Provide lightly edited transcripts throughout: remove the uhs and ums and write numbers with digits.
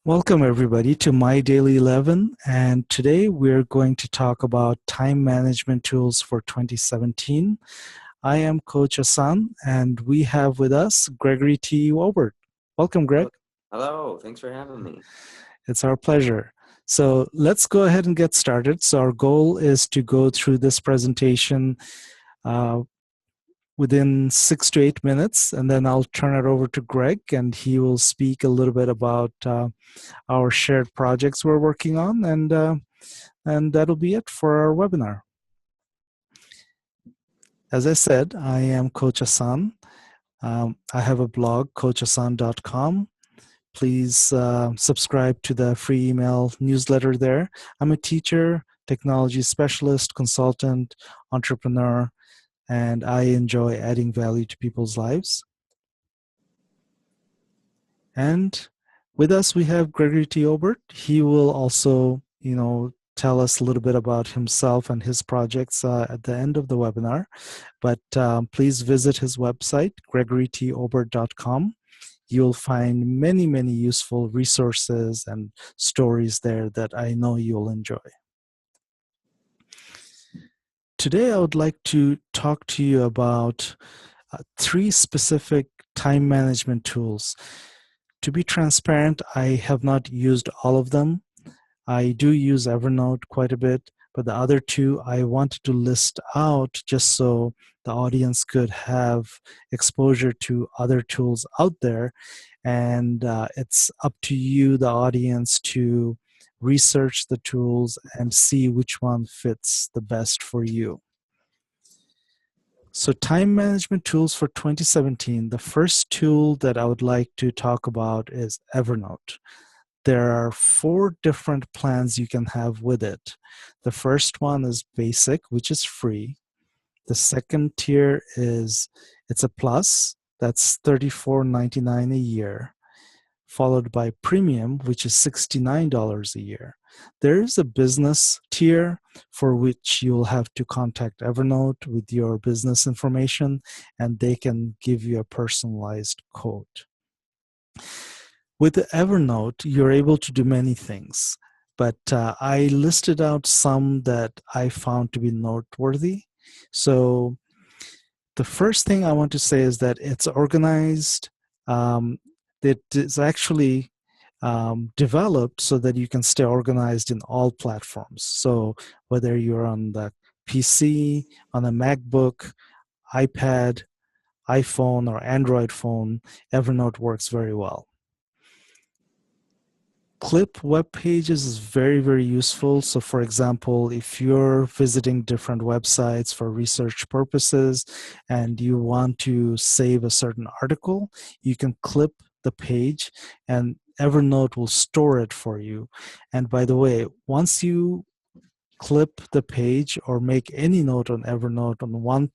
Welcome, everybody, to My Daily 11. And today we're going to talk about time management tools for 2017. I am Coach Ahsan, and we have with us Gregory T. Wobert. Welcome, Greg. Hello. Hello, thanks for having me. It's our pleasure. So let's go ahead and get started. So, our goal is to go through this presentation uh, within 6 to 8 minutes, and then I'll turn it over to Greg, and he will speak a little bit about our shared projects we're working on, and that'll be it for our webinar. As I said, I am Coach Ahsan. I have a blog, coachahsan.com. Please subscribe to the free email newsletter there. I'm a teacher, technology specialist, consultant, entrepreneur, and I enjoy adding value to people's lives. And with us, we have Gregory T. Obert. He will also, tell us a little bit about himself and his projects at the end of the webinar. But please visit his website, gregorytobert.com. You'll find many, many useful resources and stories there that I know you'll enjoy. Today, I would like to talk to you about 3 specific time management tools. To be transparent, I have not used all of them. I do use Evernote quite a bit, but the other 2 I wanted to list out just so the audience could have exposure to other tools out there. And it's up to you, the audience, to research the tools and see which one fits the best for you. So, time management tools for 2017, the first tool that I would like to talk about is Evernote. There are 4 different plans you can have with it. The first one is basic, which is free. The second tier is, it's a plus, that's $34.99 a year, followed by premium, which is $69 a year. There is a business tier for which you'll have to contact Evernote with your business information, and they can give you a personalized quote. With Evernote, you're able to do many things, but I listed out some that I found to be noteworthy. So the first thing I want to say is that it's organized. It is actually developed so that you can stay organized in all platforms. So whether you're on the PC, on a MacBook, iPad, iPhone, or Android phone, Evernote works very well. Clip web pages is very, very useful. So for example, if you're visiting different websites for research purposes and you want to save a certain article, you can clip the page and Evernote will store it for you. And by the way, once you clip the page or make any note on Evernote on one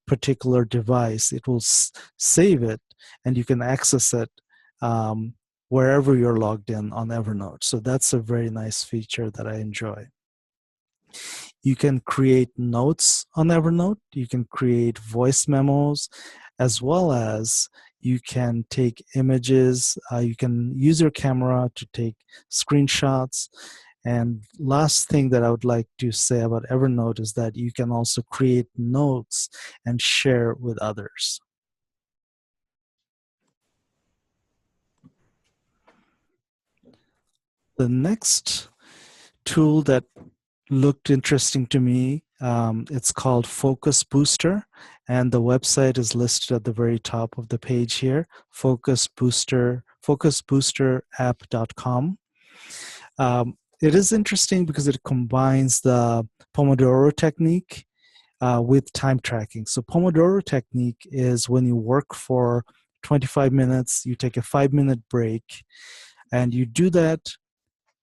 particular device, it will save it and you can access it wherever you're logged in on Evernote. So that's a very nice feature that I enjoy. You can create notes on Evernote. You can create voice memos, as well as you can take images. You can use your camera to take screenshots. And last thing that I would like to say about Evernote is that you can also create notes and share with others. The next tool that looked interesting to me, it's called Focus Booster, and the website is listed at the very top of the page here, focusboosterapp.com. It is interesting because it combines the Pomodoro technique with time tracking. So Pomodoro technique is when you work for 25 minutes, you take a 5-minute break, and you do that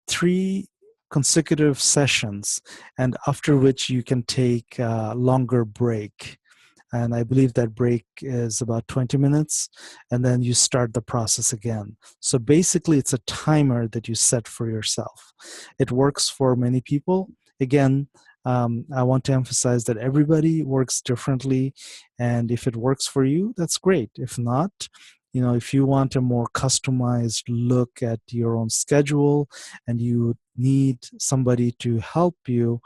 3 consecutive sessions, and after which you can take a longer break. And I believe that break is about 20 minutes, and then you start the process again. So basically, it's a timer that you set for yourself. It works for many people. Again, I want to emphasize that everybody works differently, and if it works for you, that's great. If not, If you want a more customized look at your own schedule and you need somebody to help you,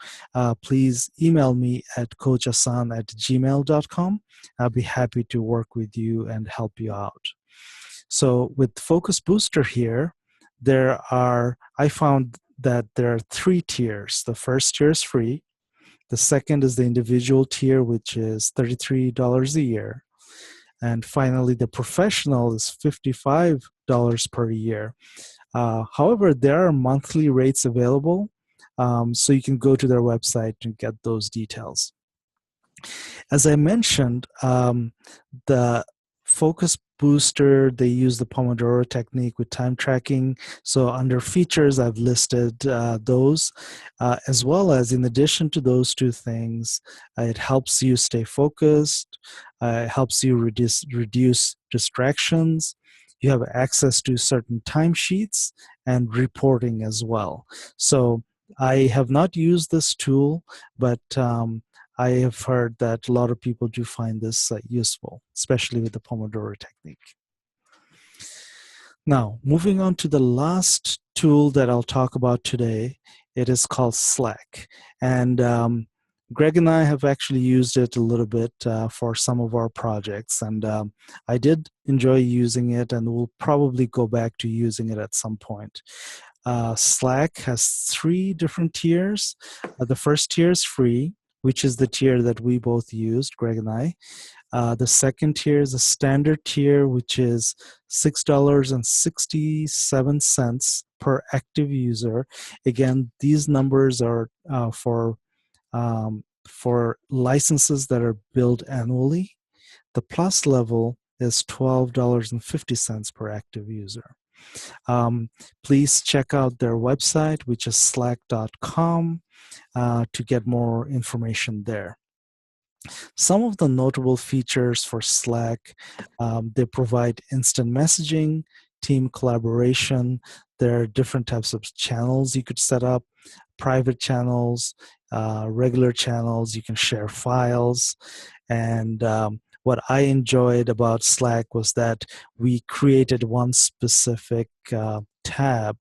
please email me at coachassan@gmail.com. I'll be happy to work with you and help you out. So with Focus Booster here, I found that there are three tiers. The first tier is free. The second is the individual tier, which is $33 a year. And finally, the professional is $55 per year. However, there are monthly rates available, so you can go to their website and get those details. As I mentioned, the Focus Booster, they use the Pomodoro technique with time tracking. So under features, I've listed those, as well as in addition to those two things, it helps you stay focused, it helps you reduce distractions. You have access to certain timesheets and reporting as well. So I have not used this tool, but I have heard that a lot of people do find this useful, especially with the Pomodoro technique. Now, moving on to the last tool that I'll talk about today, it is called Slack. And Greg and I have actually used it a little bit for some of our projects. And I did enjoy using it, and we'll probably go back to using it at some point. Slack has three different tiers. The first tier is free, which is the tier that we both used, Greg and I. The second tier is a standard tier, which is $6.67 per active user. Again, these numbers are for licenses that are billed annually. The plus level is $12.50 per active user. Please check out their website, which is slack.com, to get more information there. Some of the notable features for Slack, they provide instant messaging, team collaboration. There are different types of channels you could set up, private channels, regular channels. You can share files. And what I enjoyed about Slack was that we created one specific tab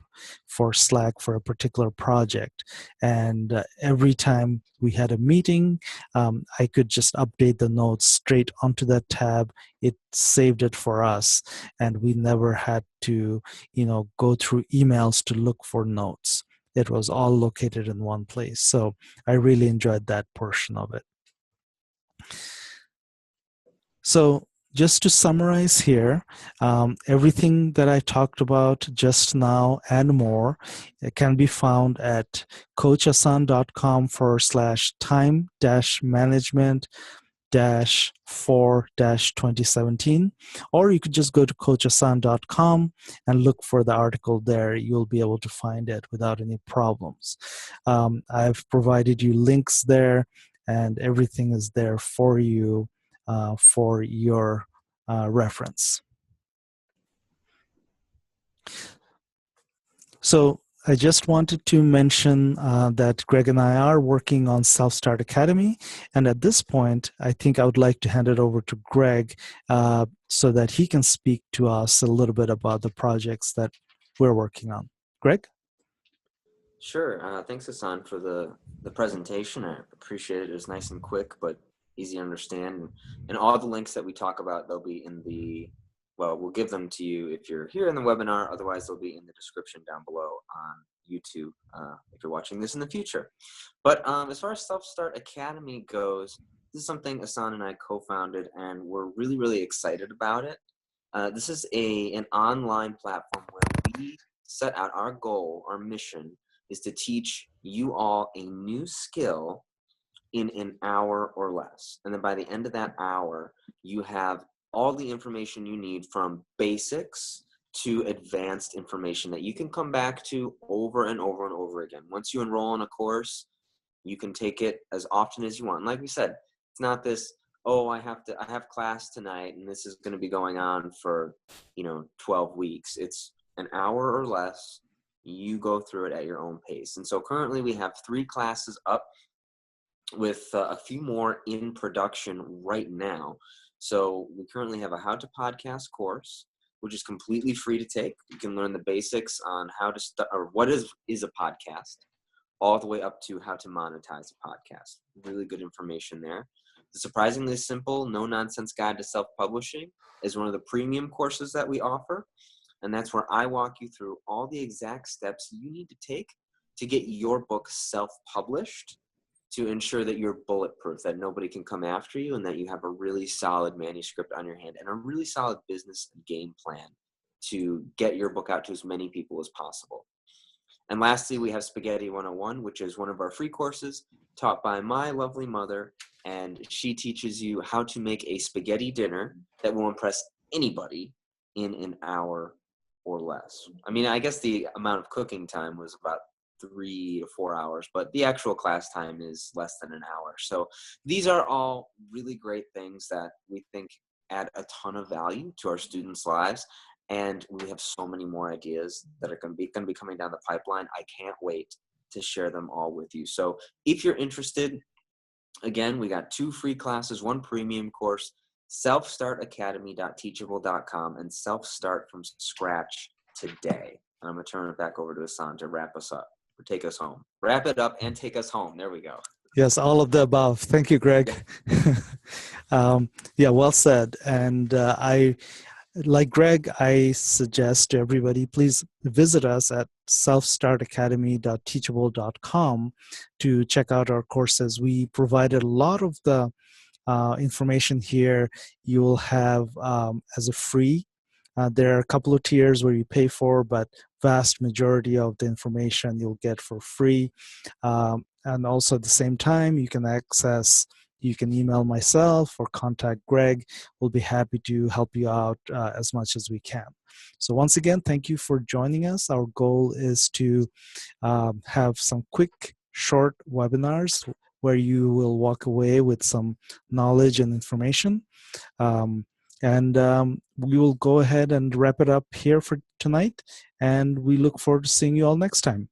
for Slack for a particular project. And every time we had a meeting, I could just update the notes straight onto that tab. It saved it for us, and we never had to, go through emails to look for notes. It was all located in one place. So I really enjoyed that portion of it. So just to summarize here, everything that I talked about just now and more, it can be found at coachassan.com/time-management 4-2017, or you could just go to coachassan.com and look for the article there. You'll be able to find it without any problems. I've provided you links there, and everything is there for you for your reference. So I just wanted to mention that Greg and I are working on Self-Start Academy. And at this point, I think I would like to hand it over to Greg so that he can speak to us a little bit about the projects that we're working on. Greg? Sure. Thanks, Ahsan, for the presentation. I appreciate it. It was nice and quick, but easy to understand. And all the links that we talk about, they'll be in we'll give them to you if you're here in the webinar. Otherwise, they'll be in the description down below on YouTube if you're watching this in the future. But as far as Self-Start Academy goes, this is something Ahsan and I co-founded, and we're really, really excited about it. This is an online platform where we set out our goal, our mission, is to teach you all a new skill in an hour or less. And then by the end of that hour, you have all the information you need from basics to advanced information that you can come back to over and over and over again. Once you enroll in a course, you can take it as often as you want. And like we said, it's not this, oh, I have class tonight and this is going to be going on for, 12 weeks. It's an hour or less. You go through it at your own pace. And so currently we have 3 classes up with a few more in production right now. So we currently have a how to podcast course. which is completely free to take. You can learn the basics on how to start, or what is a podcast, all the way up to how to monetize a podcast. Really good information there. The surprisingly simple, no nonsense guide to self-publishing is one of the premium courses that we offer. And that's where I walk you through all the exact steps you need to take to get your book self-published, to ensure that you're bulletproof, that nobody can come after you, and that you have a really solid manuscript on your hand and a really solid business game plan to get your book out to as many people as possible. And lastly, we have Spaghetti 101, which is one of our free courses taught by my lovely mother. And she teaches you how to make a spaghetti dinner that will impress anybody in an hour or less. I mean, I guess the amount of cooking time was about 3 to 4 hours, but the actual class time is less than an hour. So these are all really great things that we think add a ton of value to our students' lives. And we have so many more ideas that are going to be coming down the pipeline. I can't wait to share them all with you. So if you're interested, again, we got 2 free classes, 1 premium course, selfstartacademy.teachable.com, and self-start from scratch today. And I'm going to turn it back over to Ahsan to wrap us up, or take us home. Wrap it up and take us home. There we go. Yes, all of the above. Thank you, Greg. Yeah, well said. And like Greg, I suggest to everybody, please visit us at selfstartacademy.teachable.com to check out our courses. We provided a lot of the information here. You will have as a free. There are a couple of tiers where you pay for, but vast majority of the information you'll get for free. And also at the same time, you can email myself or contact Greg. We'll be happy to help you out as much as we can. So once again, thank you for joining us. Our goal is to have some quick, short webinars where you will walk away with some knowledge and information. We will go ahead and wrap it up here for tonight. And we look forward to seeing you all next time.